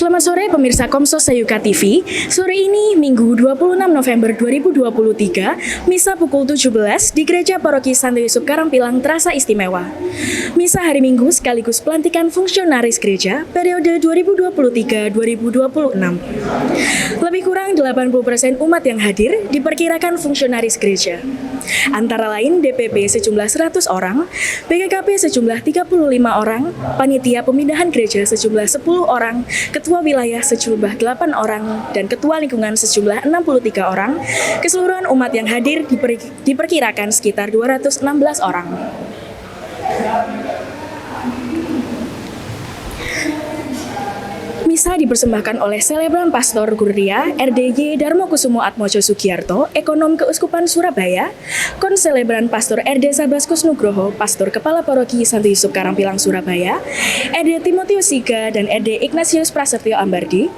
Selamat sore pemirsa Komsos Sayuka TV. Sore ini Minggu 26 November 2023, misa pukul 17 di Gereja Paroki Santo Yusuf Karangpilang terasa istimewa. Misa hari Minggu sekaligus pelantikan fungsionaris gereja periode 2023-2026. Lebih kurang 80% umat yang hadir diperkirakan fungsionaris gereja. Antara lain DPP sejumlah 100 orang, PKKP sejumlah 35 orang, panitia pemindahan gereja sejumlah 10 orang, ketua wilayah sejumlah 8 orang, dan ketua lingkungan sejumlah 63 orang. Keseluruhan umat yang hadir diperkirakan sekitar 216 orang. Misa dipersembahkan oleh selebran Pastor Gurria RDY Darmo Kusumo Atmojo Sugiarto, Ekonom Keuskupan Surabaya, Konselebran Pastor RD Sabaskus Nugroho, Pastor Kepala Paroki Santo Yusuf Karangpilang Surabaya, RD Timotius Siga, dan RD Ignatius Prasetyo Ambardi.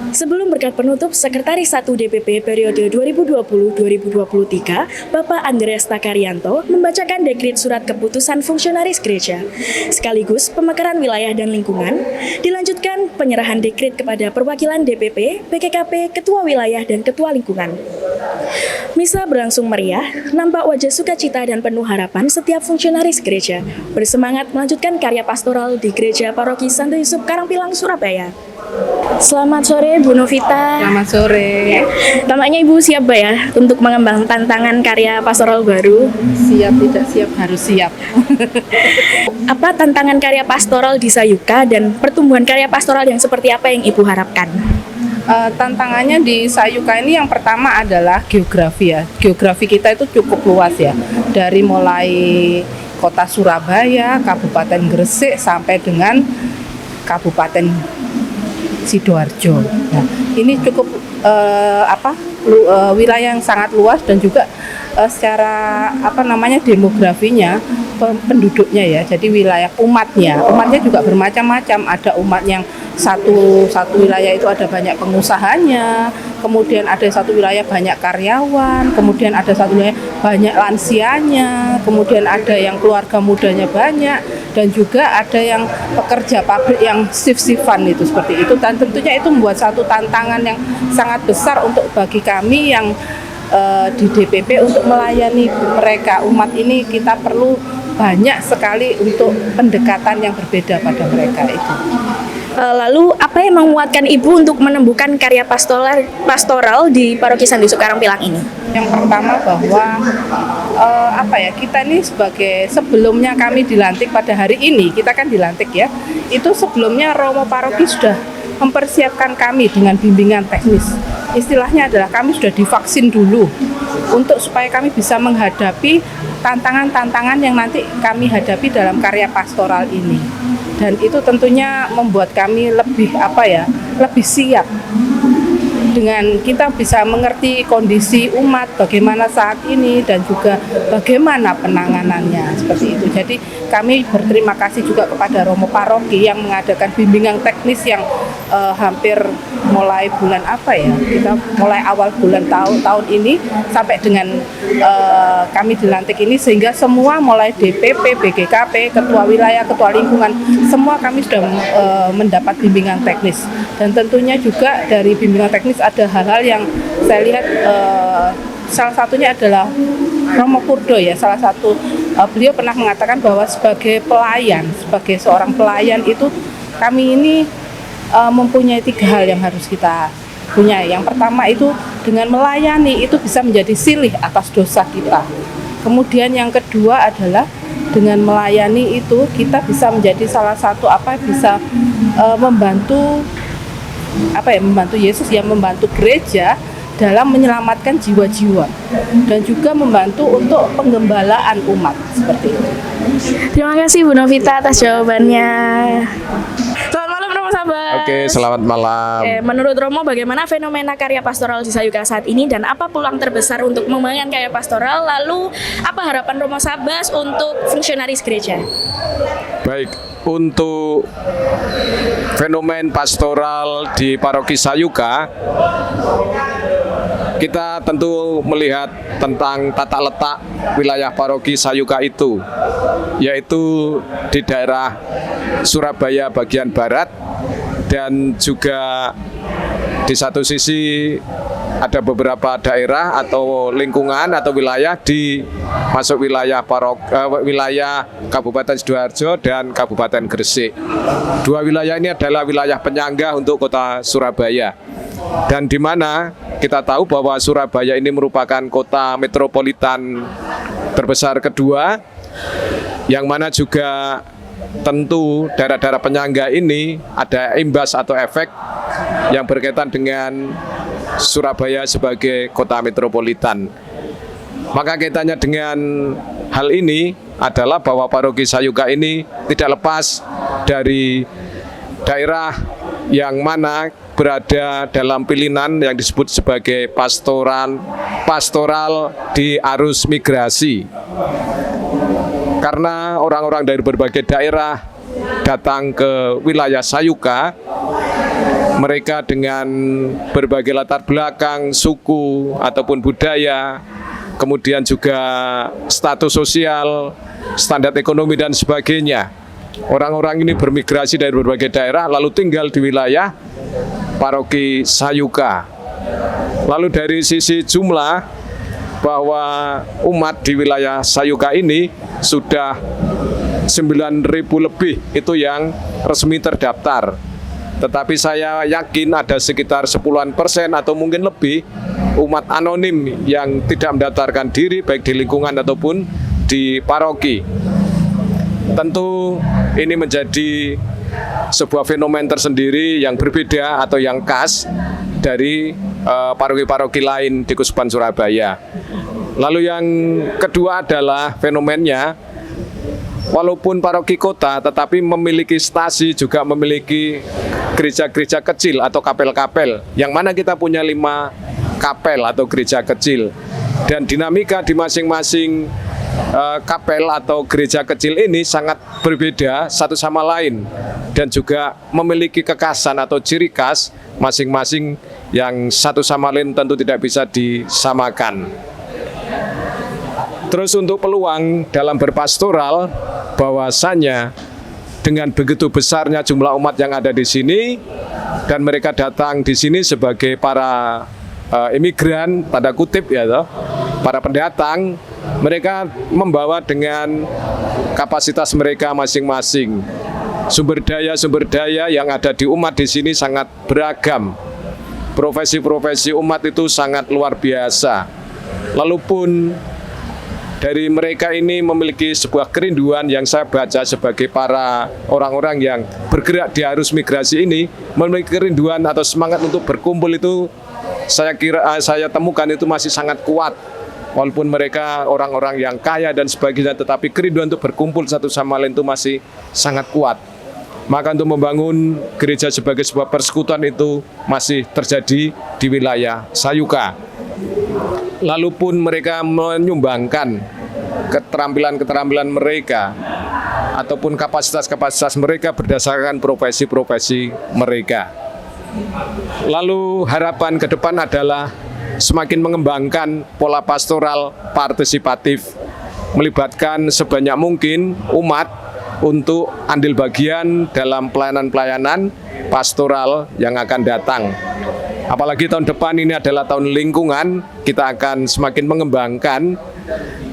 Sebelum berkat penutup, Sekretaris 1 DPP periode 2020-2023, Bapak Andreas Takarianto, membacakan dekret surat keputusan fungsionaris gereja. Sekaligus pemekaran wilayah dan lingkungan, dilanjutkan penyerahan dekret kepada perwakilan DPP, PKKP, Ketua Wilayah, dan Ketua Lingkungan. Misa berlangsung meriah, nampak wajah sukacita dan penuh harapan setiap fungsionaris gereja, bersemangat melanjutkan karya pastoral di Gereja Paroki Santo Yusuf Karangpilang, Surabaya. Selamat sore Bu Novita. Selamat sore. Tampaknya Ibu siap ya untuk mengembang tantangan karya pastoral baru. Siap tidak siap harus siap. Apa tantangan karya pastoral di Sayuka dan pertumbuhan karya pastoral yang seperti apa yang Ibu harapkan? Tantangannya di Sayuka ini yang pertama adalah geografi ya. Geografi kita itu cukup luas ya. Dari mulai kota Surabaya, Kabupaten Gresik sampai dengan Kabupaten Sidoarjo. Nah, ini cukup wilayah yang sangat luas dan juga secara demografinya, penduduknya ya. Jadi wilayah umatnya juga bermacam-macam. Ada umat yang satu wilayah itu ada banyak pengusahanya, kemudian ada satu wilayah banyak karyawan, kemudian ada satu wilayah banyak lansianya, kemudian ada yang keluarga mudanya banyak, dan juga ada yang pekerja pabrik yang shift-shiftan itu seperti itu. Dan tentunya itu membuat satu tantangan yang sangat besar untuk bagi kami yang di DPP untuk melayani mereka. Umat ini kita perlu banyak sekali untuk pendekatan yang berbeda pada mereka itu. Lalu apa yang menguatkan Ibu untuk menembuhkan karya pastoral di Paroki Santo Yusuf Karangpilang ini? Yang pertama bahwa kita ini sebagai sebelumnya kami dilantik pada hari ini, kita kan dilantik ya, itu sebelumnya Romo Paroki sudah mempersiapkan kami dengan bimbingan teknis. Istilahnya adalah kami sudah divaksin dulu untuk supaya kami bisa menghadapi tantangan-tantangan yang nanti kami hadapi dalam karya pastoral ini. Dan itu tentunya membuat kami lebih siap dengan kita bisa mengerti kondisi umat bagaimana saat ini dan juga bagaimana penanganannya seperti itu. Jadi kami berterima kasih juga kepada Romo Paroki yang mengadakan bimbingan teknis yang hampir mulai bulan kita mulai awal bulan tahun ini sampai dengan kami dilantik ini, sehingga semua mulai DPP, BGKP, Ketua Wilayah, Ketua Lingkungan, semua kami sudah mendapat bimbingan teknis. Dan tentunya juga dari bimbingan teknis ada hal-hal yang saya lihat, salah satunya adalah Romo Purdo ya, salah satu beliau pernah mengatakan bahwa sebagai seorang pelayan itu kami ini mempunyai 3 hal yang harus kita punya. Yang pertama itu dengan melayani itu bisa menjadi silih atas dosa kita. Kemudian yang kedua adalah dengan melayani itu kita bisa menjadi salah satu membantu Yesus yang membantu gereja dalam menyelamatkan jiwa-jiwa dan juga membantu untuk penggembalaan umat seperti itu. Terima kasih Bu Novita atas jawabannya. Selamat malam Romo Sahabat. Oke, selamat malam. Menurut Romo, bagaimana fenomena karya pastoral di Sayuka saat ini dan apa peluang terbesar untuk mengembangkan karya pastoral? Lalu apa harapan Romo Sabas untuk fungsionaris gereja? Baik, untuk fenomen pastoral di Paroki Sayuka, kita tentu melihat tentang tata letak wilayah Paroki Sayuka itu, yaitu di daerah Surabaya bagian barat dan juga di satu sisi ada beberapa daerah atau lingkungan atau wilayah di masuk wilayah Kabupaten Sidoarjo dan Kabupaten Gresik. Dua wilayah ini adalah wilayah penyangga untuk kota Surabaya. Dan di mana kita tahu bahwa Surabaya ini merupakan kota metropolitan terbesar kedua, yang mana juga tentu daerah-daerah penyangga ini ada imbas atau efek yang berkaitan dengan Surabaya sebagai kota metropolitan. Maka kaitannya dengan hal ini adalah bahwa paroki Sayuka ini tidak lepas dari daerah yang mana berada dalam pilihan yang disebut sebagai pastoral di arus migrasi. Karena orang-orang dari berbagai daerah datang ke wilayah Sayuka, mereka dengan berbagai latar belakang, suku ataupun budaya, kemudian juga status sosial, standar ekonomi dan sebagainya. Orang-orang ini bermigrasi dari berbagai daerah lalu tinggal di wilayah paroki Sayuka. Lalu dari sisi jumlah, bahwa umat di wilayah Sayuka ini sudah 9.000 lebih itu yang resmi terdaftar. Tetapi saya yakin ada sekitar 10% atau mungkin lebih umat anonim yang tidak mendaftarkan diri baik di lingkungan ataupun di paroki. Tentu ini menjadi sebuah fenomena tersendiri yang berbeda atau yang khas dari paroki-paroki lain di Kuskupan Surabaya. Lalu yang kedua adalah fenomenanya, walaupun paroki kota tetapi memiliki stasi, juga memiliki gereja-gereja kecil atau kapel-kapel, yang mana kita punya 5 kapel atau gereja kecil. Dan dinamika di masing-masing kapel atau gereja kecil ini sangat berbeda satu sama lain, dan juga memiliki kekhasan atau ciri khas masing-masing yang satu sama lain tentu tidak bisa disamakan. Terus untuk peluang dalam berpastoral, bahwasanya dengan begitu besarnya jumlah umat yang ada di sini, dan mereka datang di sini sebagai para imigran, tanda kutip ya toh, para pendatang, mereka membawa dengan kapasitas mereka masing-masing. Sumber daya yang ada di umat di sini sangat beragam. Profesi-profesi umat itu sangat luar biasa. Lalu pun dari mereka ini memiliki sebuah kerinduan yang saya baca sebagai para orang-orang yang bergerak di arus migrasi ini, memiliki kerinduan atau semangat untuk berkumpul itu saya temukan itu masih sangat kuat. Walaupun mereka orang-orang yang kaya dan sebagainya, tetapi kerinduan untuk berkumpul satu sama lain itu masih sangat kuat. Maka untuk membangun gereja sebagai sebuah persekutuan itu masih terjadi di wilayah Sayuka. Lalu pun mereka menyumbangkan keterampilan-keterampilan mereka ataupun kapasitas-kapasitas mereka berdasarkan profesi-profesi mereka. Lalu harapan ke depan adalah semakin mengembangkan pola pastoral partisipatif, melibatkan sebanyak mungkin umat untuk andil bagian dalam pelayanan-pelayanan pastoral yang akan datang. Apalagi tahun depan ini adalah tahun lingkungan, kita akan semakin mengembangkan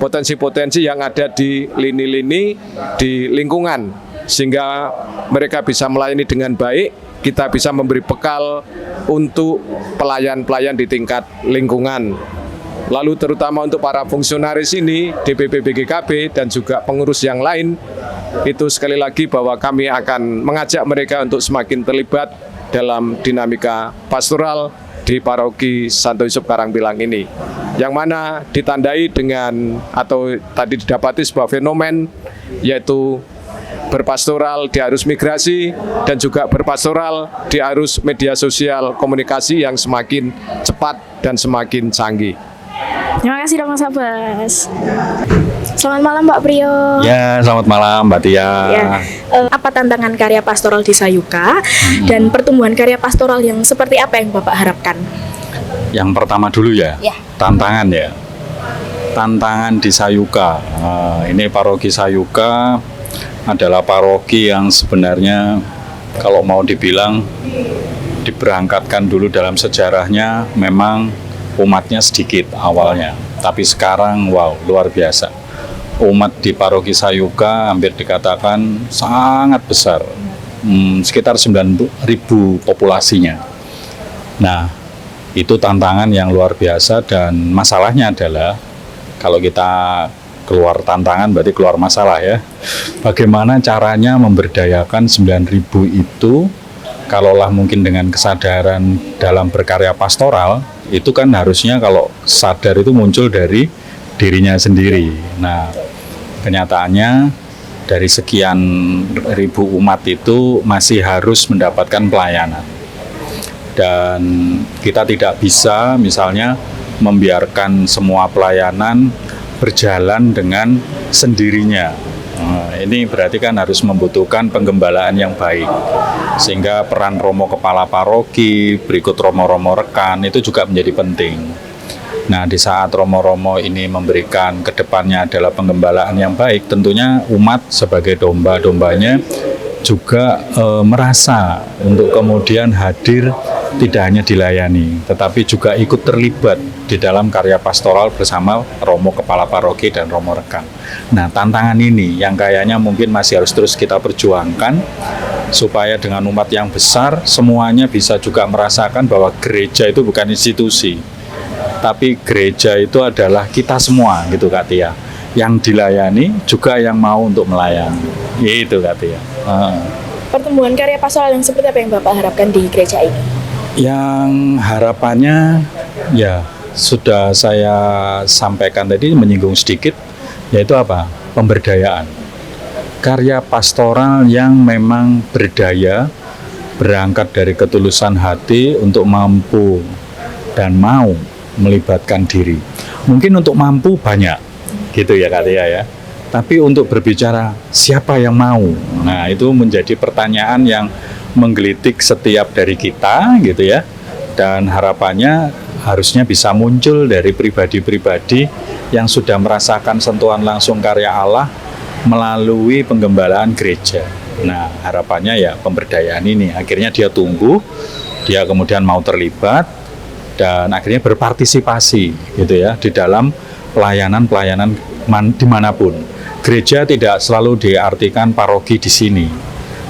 potensi-potensi yang ada di lini-lini di lingkungan, sehingga mereka bisa melayani dengan baik, kita bisa memberi bekal untuk pelayan-pelayan di tingkat lingkungan. Lalu terutama untuk para fungsionaris ini, DPP BGKB dan juga pengurus yang lain, itu sekali lagi bahwa kami akan mengajak mereka untuk semakin terlibat dalam dinamika pastoral di paroki Santo Yusuf Karangpilang ini, yang mana ditandai dengan atau tadi didapati sebuah fenomen, yaitu berpastoral di arus migrasi dan juga berpastoral di arus media sosial komunikasi yang semakin cepat dan semakin canggih. Terima kasih Dok Mas Abbas. Selamat malam Pak Priyo. Ya, selamat malam Mbak Tia. Ya, apa tantangan karya pastoral di Sayuka dan pertumbuhan karya pastoral yang seperti apa yang Bapak harapkan? Yang pertama dulu ya, tantangan ya. Tantangan di Sayuka. Ini paroki Sayuka adalah paroki yang sebenarnya Kalau mau dibilang diberangkatkan dulu dalam sejarahnya, memang umatnya sedikit awalnya, tapi sekarang wow, luar biasa. Umat di Paroki Sayuka hampir dikatakan sangat besar, sekitar 9.000 populasinya. Nah, itu tantangan yang luar biasa, dan masalahnya adalah kalau kita keluar tantangan berarti keluar masalah ya. Bagaimana caranya memberdayakan 9.000 itu, kalaulah mungkin dengan kesadaran dalam berkarya pastoral, itu kan harusnya kalau sadar itu muncul dari dirinya sendiri. Nah, kenyataannya dari sekian ribu umat itu masih harus mendapatkan pelayanan. Dan kita tidak bisa misalnya membiarkan semua pelayanan berjalan dengan sendirinya. Ini berarti kan harus membutuhkan penggembalaan yang baik. Sehingga peran romo kepala paroki, berikut romo-romo rekan itu juga menjadi penting. Nah, di saat romo-romo ini memberikan kedepannya adalah penggembalaan yang baik, tentunya umat sebagai domba-dombanya juga merasa untuk kemudian hadir, tidak hanya dilayani, tetapi juga ikut terlibat di dalam karya pastoral bersama romo kepala paroki dan romo rekan. Nah, tantangan ini yang kayaknya mungkin masih harus terus kita perjuangkan, supaya dengan umat yang besar, semuanya bisa juga merasakan bahwa gereja itu bukan institusi, tapi gereja itu adalah kita semua, gitu Kak Tia. Yang dilayani juga yang mau untuk melayani, itu Kak Tia. Pertumbuhan karya pastoral yang seperti apa yang Bapak harapkan di gereja ini? Yang harapannya ya sudah saya sampaikan tadi, menyinggung sedikit, yaitu apa? Pemberdayaan. Karya pastoral yang memang berdaya, berangkat dari ketulusan hati untuk mampu dan mau melibatkan diri. Mungkin untuk mampu banyak, gitu ya Kak Tia ya. Tapi untuk berbicara siapa yang mau, nah itu menjadi pertanyaan yang menggelitik setiap dari kita, gitu ya. Dan harapannya harusnya bisa muncul dari pribadi-pribadi yang sudah merasakan sentuhan langsung karya Allah melalui penggembalaan gereja. Nah, harapannya ya pemberdayaan ini akhirnya dia tumbuh, dia kemudian mau terlibat dan akhirnya berpartisipasi, gitu ya, di dalam pelayanan-pelayanan dimanapun. Gereja tidak selalu diartikan paroki di sini,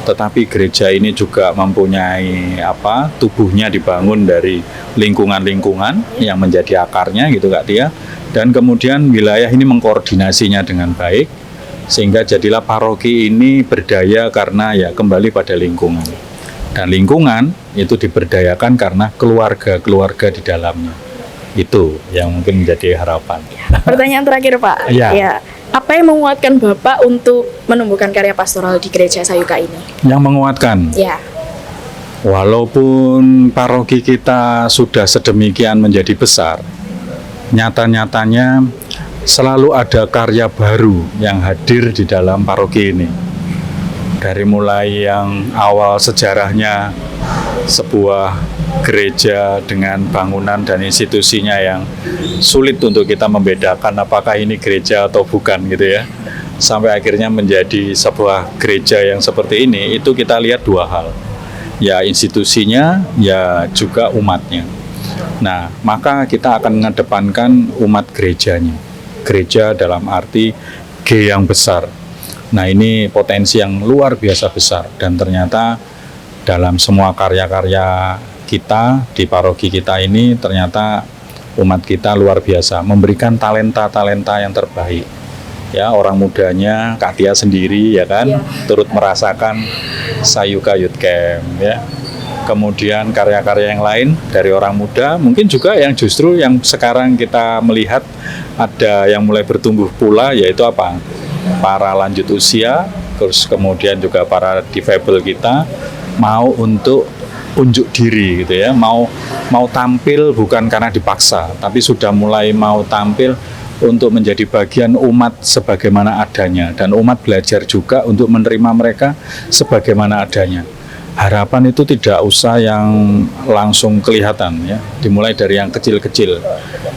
tetapi gereja ini juga mempunyai tubuhnya dibangun dari lingkungan-lingkungan yang menjadi akarnya, gitu Kak Tia. Dan kemudian wilayah ini mengkoordinasinya dengan baik, sehingga jadilah paroki ini berdaya karena ya kembali pada lingkungan. Dan lingkungan itu diberdayakan karena keluarga-keluarga di dalamnya. Itu yang mungkin menjadi harapan. Pertanyaan terakhir Pak. Ya. Apa yang menguatkan Bapak untuk menumbuhkan karya pastoral di gereja Sayuka ini? Yang menguatkan? Ya. Walaupun paroki kita sudah sedemikian menjadi besar, nyata-nyatanya selalu ada karya baru yang hadir di dalam paroki ini. Dari mulai yang awal sejarahnya sebuah gereja dengan bangunan dan institusinya yang sulit untuk kita membedakan apakah ini gereja atau bukan, gitu ya. Sampai akhirnya menjadi sebuah gereja yang seperti ini, itu kita lihat dua hal. Ya institusinya, ya juga umatnya. Nah, maka kita akan mengedepankan umat gerejanya. Gereja dalam arti G yang besar. Nah, ini potensi yang luar biasa besar, dan ternyata dalam semua karya-karya kita di paroki kita ini, ternyata umat kita luar biasa memberikan talenta-talenta yang terbaik. Ya, orang mudanya Kak Tia sendiri ya kan, turut merasakan Sayuka Youth Camp ya. Kemudian karya-karya yang lain dari orang muda, mungkin juga yang justru yang sekarang kita melihat ada yang mulai bertumbuh pula, yaitu apa? Para lanjut usia, terus kemudian juga para difabel kita mau untuk unjuk diri, gitu ya, mau tampil bukan karena dipaksa, tapi sudah mulai mau tampil untuk menjadi bagian umat sebagaimana adanya, dan umat belajar juga untuk menerima mereka sebagaimana adanya. Harapan itu tidak usah yang langsung kelihatan ya, dimulai dari yang kecil-kecil,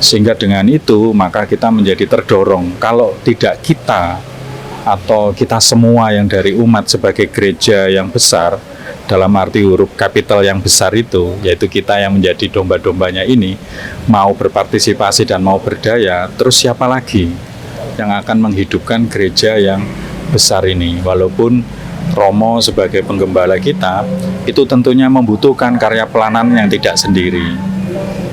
sehingga dengan itu maka kita menjadi terdorong. Kalau tidak kita atau kita semua yang dari umat sebagai gereja yang besar dalam arti huruf kapital yang besar itu, yaitu kita yang menjadi domba-dombanya ini, mau berpartisipasi dan mau berdaya, terus siapa lagi yang akan menghidupkan gereja yang besar ini? Walaupun Romo sebagai penggembala kita, itu tentunya membutuhkan karya pelanan yang tidak sendiri.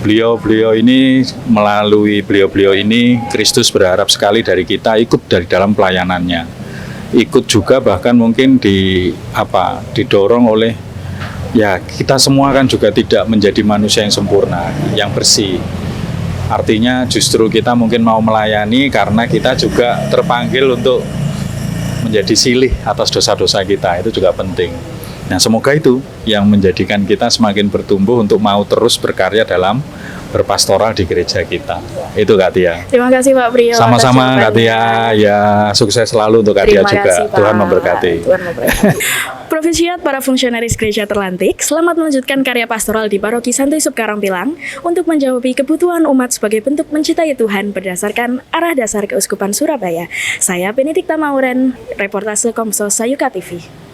Beliau-beliau ini, melalui beliau-beliau ini, Kristus berharap sekali dari kita ikut dari dalam pelayanannya. Ikut juga bahkan mungkin didorong oleh, ya kita semua kan juga tidak menjadi manusia yang sempurna, yang bersih. Artinya justru kita mungkin mau melayani karena kita juga terpanggil untuk menjadi silih atas dosa-dosa kita, itu juga penting. Nah, semoga itu yang menjadikan kita semakin bertumbuh untuk mau terus berkarya dalam berpastoral di gereja kita. Itu Kak Tia. Terima kasih Pak Priyo. Sama-sama atas Kak Tia, ya sukses selalu untuk Kak Tia Terima juga. kasih, Pak. Tuhan memberkati. Tuhan memberkati. Profesiat para fungsionaris gereja terlantik, selamat melanjutkan karya pastoral di Paroki Santo Yusuf Karangpilang untuk menjawab kebutuhan umat sebagai bentuk mencintai Tuhan berdasarkan arah dasar Keuskupan Surabaya. Saya Benedikta Mauren, reportase Komsos Sayuka TV.